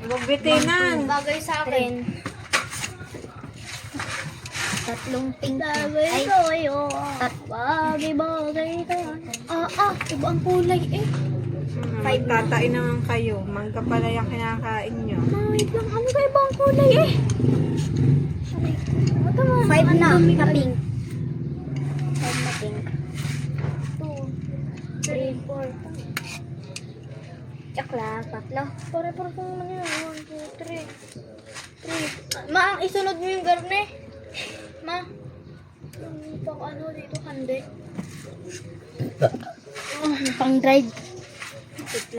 Huwag bitinan. Bagay sa akin. Tatlong pink. Bagay sa'yo. Bagay ka. Ibang kulay eh. Magtatain naman kayo. Mangga pala yung kinakain nyo. Wait lang, ano ba ibang kulay eh? 5 na pink. 5 na pink. 2, 3, 4. Tsak lang, 3. Pare-pare kung naman yun. 1, 2, 3. Ma, isunod mo yung garne. Ma. Yung pang ano dito, hande. Pang dried.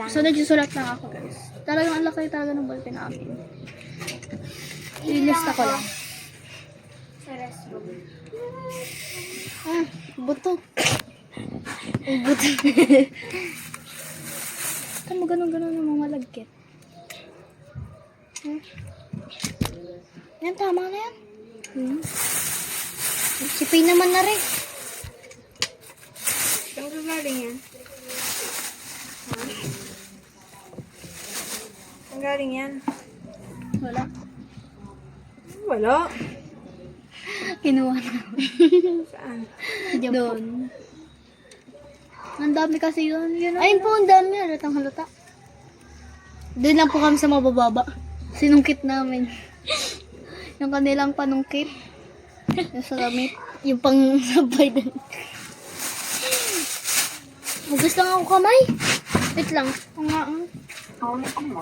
So, nagsusulat lang ako, guys. Talagang ang laki talaga ng ballpen namin. Ilista ko lang. Sa restroom. Buto. Buto. Tama, ganun-ganun yung mga malagkit. Yan, tama na yan. Sipin naman na rin. Saan ka galing yan? Saan galing yan? Wala. Wala. Kinuha na. Saan? Doon. Ang dami kasi yun. Ayun po, ang dami. Halatang halata. Doon lang po kami sa mabababa. Sinungkit namin. Yung kanilang panungkit. Yung salamit. Yung pang sabay din. Magas lang ako kamay. Wait lang. Oo nga, Ako mo.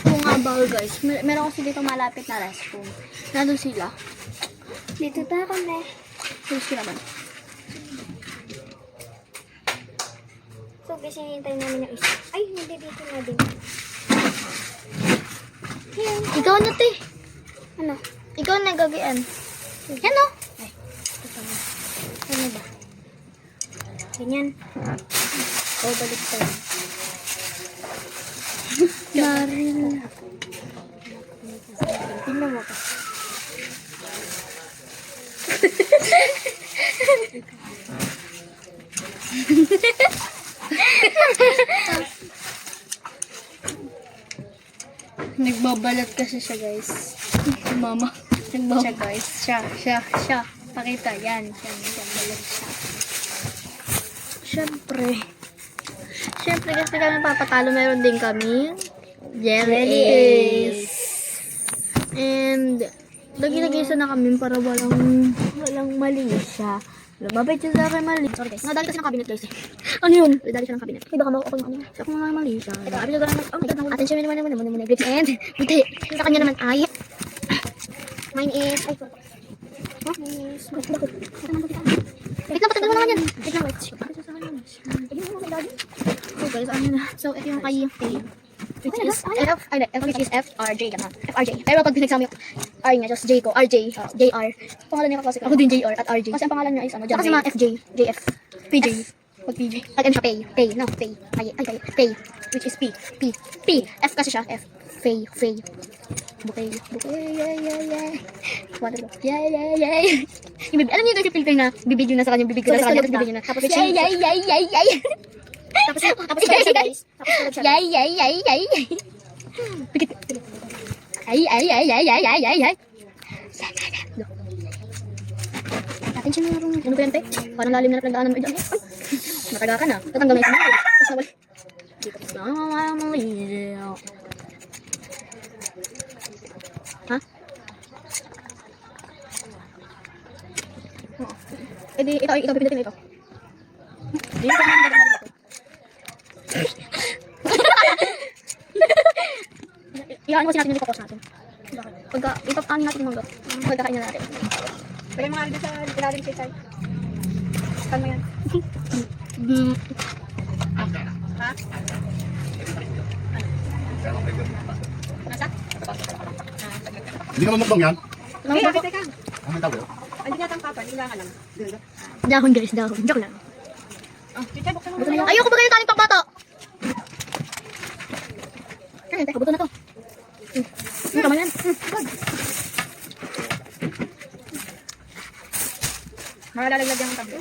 Oo nga ba, guys. Meron kasi dito malapit na restroom. Nandun sila. Dito tayo kami. Tulos ko naman. So, kasi hinihintay namin yung isa. Ay, hindi dito na din. Ayan. Ikaw na, te. Ano? Ikaw na gagayan. Yan o. Ay, ito mo. Ano ba? Ganyan. O, balik tayo. Maril. Tingnan mo ka. Nagbabalat kasi siya, guys. Si mama. Siya, guys. Siya. Pakita, yan. Balat siya. Siyempre kasi kami papatalo, meron din kami jellies. And, lagi-lagisa na kami para walang mali siya. Lumabay siya sa akin mali. Sorry guys. Nadali kasi ng cabinet guys. Ano yun? Nadali siya ng cabinet. Ay, baka ako yung ano. Siya kung mga mali siya. Sabi siya gano'n. Oh my god. Attention naman. Grips and. Buti. Sa kanya naman ay. Mine is... Ay, Huh? bakit? Wait lang, patagal mo naman yan. Wait lang, wait. So guys, ano na. So, ito yung kay A. Which is F, which is FRJ lang ha. FRJ. Pero pag pinagsama yung R niya, just J ko, RJ, JR. Pangalan niya kasi ako din JR at RJ. Kasi ang pangalan niya is ano, kasi mga FJ, JF, PJ. Pag PJ. Pag ano siya, Pay. No, Pay. Pay. Which is P. F kasi siya, F. Fay. Bukay. Yay. Wonderful. Yay. Yung bibig, alam niyo guys yung filter na bibig yun na sa kanya, bibig ko na sa kanya, tapos bibig yun na. Tapos yay. Tapos guys. Yay. Pikit. Ay. Attention mo na rin. Ano ba yan, te? Parang lalim na napagdaanan mo dyan. Mataga ka na. Tatanggal na yung sinunod. Tapos nawal. Ha? Eh di, ito, pipitin na ito. Hindi ko naman nagagawin dito. Iyan mo natin yung ipapos natin. Pagka, ipapangin natin yung mangga. Pagkakain na natin. Kaya mga alin sa ilalim si Chay. Saan mo yan? Ha? Nasa? Hindi naman mukbang yan. Teka. Ano ang tawag? Hindi nga tang papan, ilangan lang. Dahon guys, dahon. Joke lang. Chay, buksan mo na. Ayoko ba kayo kanin pang bata? Ay, teka, buto na to. Tama yan. Mga lalaglag yung tabi.